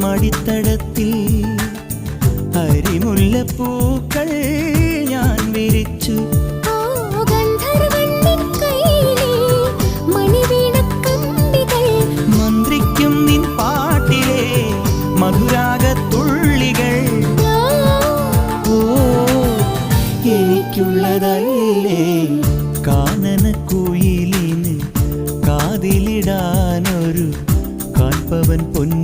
മടിത്തടത്തിൽ അരിമുല്ലപ്പൂക്കൾ ഞാൻ വിരിച്ചു. മന്ത്രിക്കും നിൻ പാട്ടിലെ മധുരാഗത്തുള്ളികൾ ഓ എനിക്കുള്ളതല്ലേ കാനനക്കുയിലിന് കാതിലിടാനൊരു കാൽപ്പവൻ പൊന്നു.